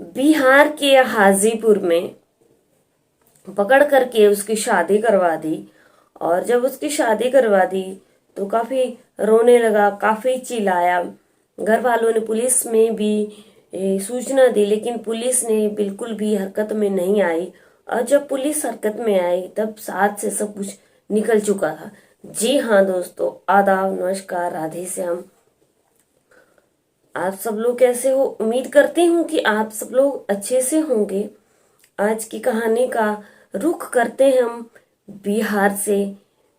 बिहार के हाजीपुर में पकड़ करके उसकी शादी करवा दी। और जब उसकी शादी करवा दी तो काफी रोने लगा, काफी चिल्लाया। घर वालों ने पुलिस में भी सूचना दी, लेकिन पुलिस ने बिल्कुल भी हरकत में नहीं आई। और जब पुलिस हरकत में आई तब साथ से सब कुछ निकल चुका था। जी हाँ दोस्तों, आदाब, नमस्कार, राधे श्याम। आप सब लोग कैसे हो? उम्मीद करती हूँ कि आप सब लोग अच्छे से होंगे। आज की कहानी का रुख करते हैं हम बिहार से।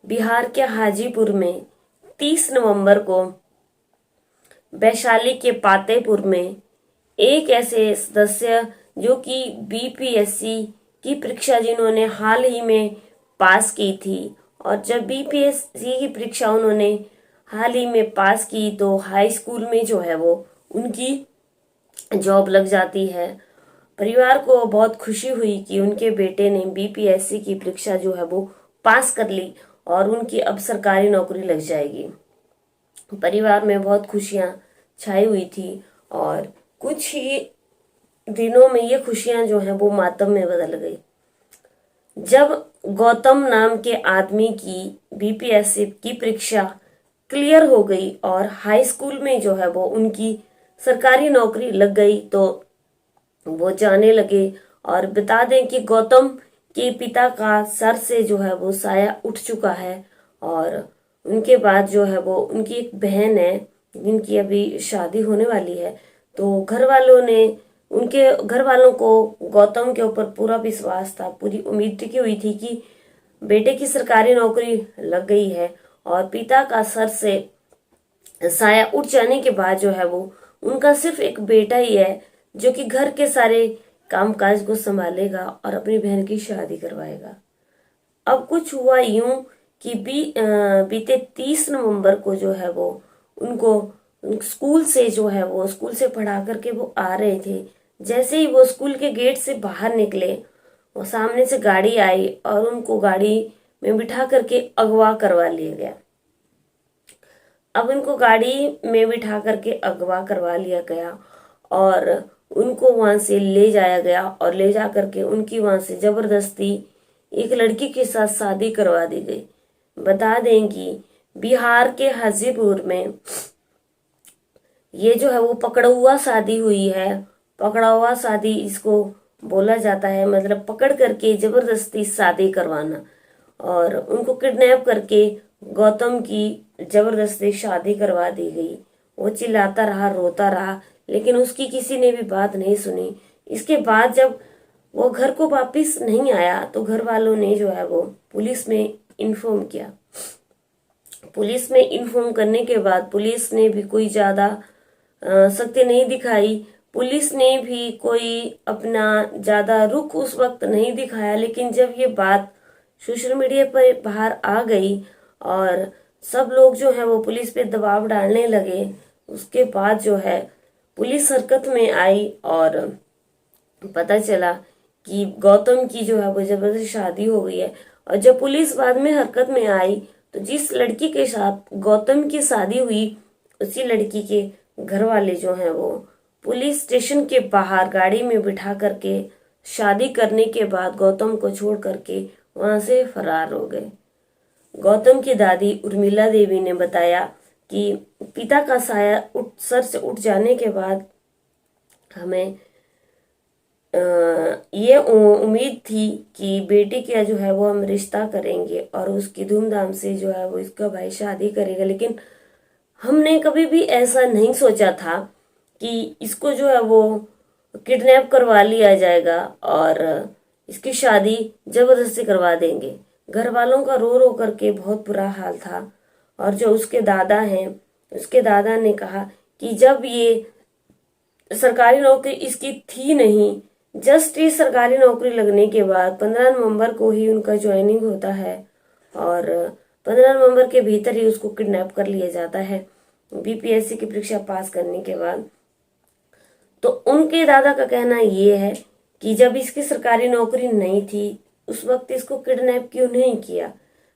बिहार के हाजीपुर में 30 नवंबर को वैशाली के पातेपुर में एक ऐसे सदस्य जो कि बीपीएससी की परीक्षा जिन्होंने हाल ही में पास की थी, और जब बीपीएससी की परीक्षा उन्होंने हाल ही में पास की तो हाई स्कूल में जो है वो उनकी जॉब लग जाती है। परिवार को बहुत खुशी हुई कि उनके बेटे ने बीपीएससी की परीक्षा जो है वो पास कर ली और उनकी अब सरकारी नौकरी लग जाएगी। परिवार में बहुत खुशियां छाई हुई थी और कुछ ही दिनों में ये खुशियां जो है वो मातम में बदल गई जब गौतम नाम के आदमी की बीपीएससी की परीक्षा क्लियर हो गई और हाई स्कूल में जो है वो उनकी सरकारी नौकरी लग गई। तो वो जाने लगे। और बता दें कि गौतम के पिता का सर से जो है वो साया उठ चुका है। और उनके बाद जो है वो उनकी एक बहन है जिनकी अभी शादी होने वाली है। तो घर वालों ने, उनके घर वालों को गौतम के ऊपर पूरा विश्वास था, पूरी उम्मीद टिकी हुई थी कि बेटे की सरकारी नौकरी लग गई है। और पिता का सर से साया उठ जाने के बाद जो है वो उनका सिर्फ एक बेटा ही है जो कि घर के सारे कामकाज को संभालेगा और अपनी बहन की शादी करवाएगा। अब कुछ हुआ यूं कि बीते 30 नवंबर को जो है वो उनको स्कूल से जो है वो स्कूल से पढ़ा करके वो आ रहे थे। जैसे ही वो स्कूल के गेट से बाहर निकले, वो सामने से गाड़ी आई और उनको गाड़ी में बिठा करके अगवा करवा लिया गया। अब उनको गाड़ी में बिठा करके अगवा करवा लिया गया और उनको वहां से ले जाया गया और ले जा करके उनकी वहां से जबरदस्ती एक लड़की के साथ शादी करवा दी गई। बता दें कि बिहार के हाजीपुर में ये जो है वो पकड़ुआ शादी हुई है। पकड़ुआ शादी इसको बोला जाता है, मतलब पकड़ करके जबरदस्ती शादी करवाना। और उनको किडनैप करके गौतम की जबरदस्ती शादी करवा दी गई। वो चिल्लाता रहा, रोता रहा, लेकिन उसकी किसी ने भी बात नहीं सुनी। इसके बाद जब वो घर को वापिस नहीं आया तो घर वालों ने जो है वो पुलिस में इन्फॉर्म किया। पुलिस में इन्फॉर्म करने के बाद पुलिस ने भी कोई ज्यादा सख्ती नहीं दिखाई। पुलिस ने भी कोई अपना ज्यादा रुख उस वक्त नहीं दिखाया। लेकिन जब ये बात सोशल मीडिया पर बाहर आ गई और सब लोग जो है वो पुलिस पे दबाव डालने लगे, उसके बाद जो है पुलिस हरकत में आई और पता चला कि गौतम की जो है वो जबरदस्ती शादी हो गई है। और जब पुलिस बाद में हरकत में आई तो जिस लड़की के साथ गौतम की शादी हुई उसी लड़की के घर वाले जो हैं वो पुलिस स्टेशन के बाहर गाड़ी में बिठा करके शादी करने के बाद गौतम को छोड़ करके वहां से फरार हो गए। गौतम की दादी उर्मिला देवी ने बताया कि पिता का साया सर से उठ जाने के बाद हमें ये उम्मीद थी कि बेटे का जो है वो हम रिश्ता करेंगे और उसकी धूमधाम से जो है वो इसका भाई शादी करेगा। लेकिन हमने कभी भी ऐसा नहीं सोचा था कि इसको जो है वो किडनैप करवा लिया जाएगा और इसकी शादी जबरदस्ती करवा देंगे। घर वालों का रो रो करके बहुत बुरा हाल था। और जो उसके दादा हैं, उसके दादा ने कहा कि जब ये सरकारी नौकरी इसकी थी नहीं, जस्ट ये सरकारी नौकरी लगने के बाद 15 नवंबर को ही उनका ज्वाइनिंग होता है और 15 नवंबर के भीतर ही उसको किडनैप कर लिया जाता है बीपीएससी की परीक्षा पास करने के बाद। तो उनके दादा का कहना ये है कि जब इसकी सरकारी नौकरी नहीं थी उस वक्त इसको किडनैप क्यों नहीं किया,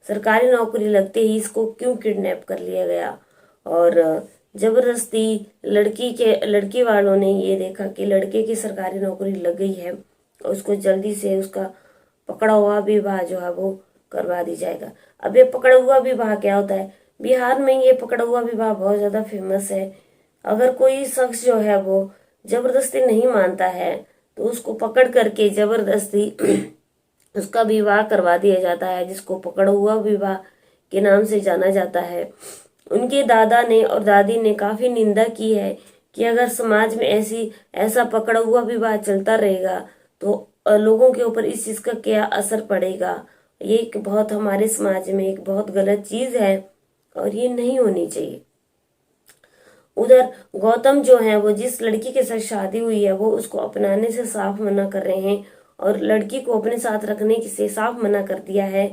सरकारी नौकरी लगते ही इसको क्यों किडनैप कर लिया गया। और जबरदस्ती लड़की वालों ने ये देखा कि लड़के की सरकारी नौकरी लग गई है और उसको जल्दी से उसका पकड़ा हुआ विवाह जो है वो करवा दी जाएगा। अब ये पकड़ा हुआ विवाह क्या होता है? बिहार में ये पकड़ा हुआ विवाह बहुत ज्यादा फेमस है। अगर कोई शख्स जो है वो जबरदस्ती नहीं मानता है तो उसको पकड़ करके जबरदस्ती उसका विवाह करवा दिया जाता है, जिसको पकड़ा हुआ विवाह के नाम से जाना जाता है। उनके दादा ने और दादी ने काफी निंदा की है कि अगर समाज में ऐसा पकड़ा हुआ विवाह चलता रहेगा तो लोगों के ऊपर इस चीज का क्या असर पड़ेगा। ये एक बहुत हमारे समाज में एक बहुत गलत चीज है और ये नहीं होनी चाहिए। उधर गौतम जो है वो जिस लड़की के साथ शादी हुई है वो उसको अपनाने से साफ मना कर रहे हैं और लड़की को अपने साथ रखने से साफ मना कर दिया है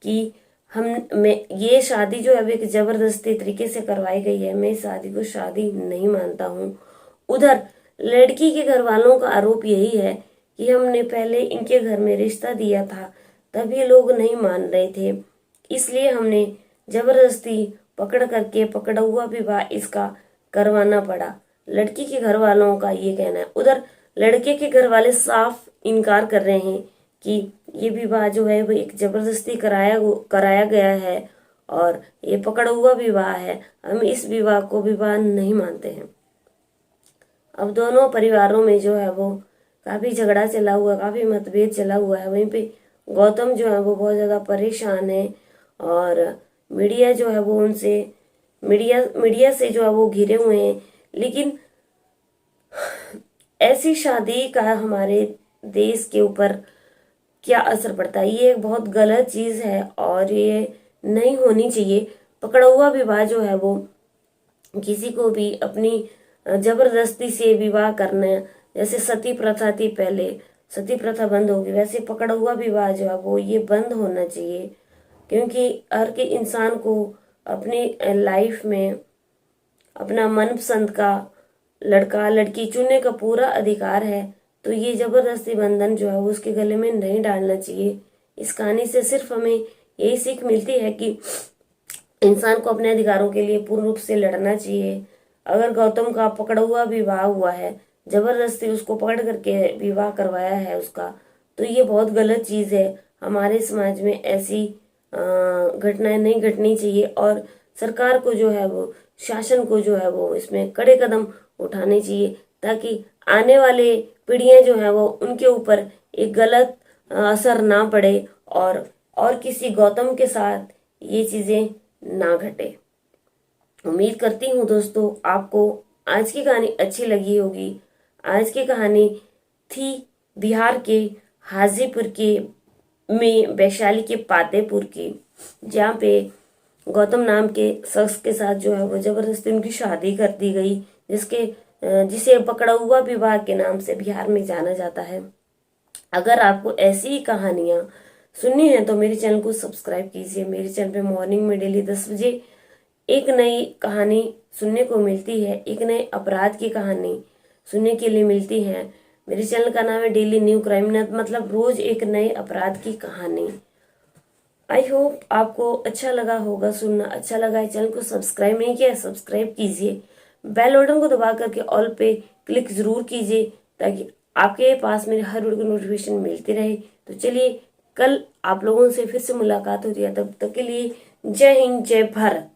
कि ये शादी जो है वो एक जबरदस्ती तरीके से करवाई गई है, मैं इस शादी को शादी नहीं मानता हूँ। उधर लड़की के घर वालों का आरोप यही है कि हमने पहले इनके घर में रिश्ता दिया था, तब ये लोग नहीं मान रहे थे, इसलिए हमने जबरदस्ती पकड़ा हुआ विवाह इसका करवाना पड़ा। लड़की के घर वालों का ये कहना है। उधर लड़के के घर वाले साफ इनकार कर रहे हैं कि ये विवाह जो है वो एक जबरदस्ती कराया गया है और ये पकड़ा हुआ विवाह है, हम इस विवाह को विवाह नहीं मानते हैं। अब दोनों परिवारों में जो है वो काफी झगड़ा चला हुआ, काफी मतभेद चला हुआ है। वहीं पे गौतम जो है वो बहुत ज्यादा परेशान है और मीडिया जो है वो मीडिया से जो है वो घिरे हुए हैं। लेकिन ऐसी शादी का हमारे देश के ऊपर क्या असर पड़ता है? ये एक बहुत गलत चीज है और ये नहीं होनी चाहिए। पकड़ा हुआ विवाह जो है वो किसी को भी अपनी जबरदस्ती से विवाह करना, जैसे सती प्रथा थी पहले, सती प्रथा बंद होगी, वैसे पकड़ा हुआ विवाह जो है वो ये बंद होना चाहिए। क्योंकि हर के इंसान को अपनी लाइफ में अपना मनपसंद का लड़का लड़की चुनने का पूरा अधिकार है, तो ये जबरदस्ती बंधन जो है वो उसके गले में नहीं डालना चाहिए। इस कहानी से सिर्फ हमें यही सीख मिलती है कि इंसान को अपने अधिकारों के लिए पूर्ण रूप से लड़ना चाहिए। अगर गौतम का पकड़ा हुआ विवाह हुआ है, जबरदस्ती उसको पकड़ करके विवाह करवाया है उसका, तो ये बहुत गलत चीज है। हमारे समाज में ऐसी घटनाएं नहीं घटनी चाहिए और सरकार को जो है वो, शासन को जो है वो इसमें कड़े कदम उठाने चाहिए, ताकि आने वाले पीढ़ियां जो है वो उनके ऊपर एक गलत असर ना पड़े और किसी गौतम के साथ ये चीजें ना घटे। उम्मीद करती हूँ दोस्तों आपको आज की कहानी अच्छी लगी होगी। आज की कहानी थी बिहार के हाजीपुर के में वैशाली के पातेपुर की, जहाँ पे गौतम नाम के शख्स के साथ जो है वो जबरदस्ती उनकी शादी कर दी गई, जिसे पकड़ा हुआ विवाह के नाम से बिहार में जाना जाता है। अगर आपको ऐसी ही कहानियां सुननी है तो मेरे चैनल को सब्सक्राइब कीजिए। मेरे चैनल पे मॉर्निंग में डेली 10 बजे एक नई कहानी सुनने को मिलती है, एक नए अपराध की कहानी सुनने के लिए मिलती है। मेरे चैनल का नाम है डेली न्यू क्राइम, मतलब रोज एक नए अपराध की कहानी। आई होप आपको अच्छा लगा होगा सुनना। अच्छा लगा है, चैनल को सब्सक्राइब नहीं किया सब्सक्राइब कीजिए, बेल बटन को दबा करके ऑल पे क्लिक जरूर कीजिए ताकि आपके पास मेरे हर वीडियो की नोटिफिकेशन मिलती रहे। तो चलिए कल आप लोगों से फिर से मुलाकात होती है, तब तक के लिए जय हिंद जय भारत।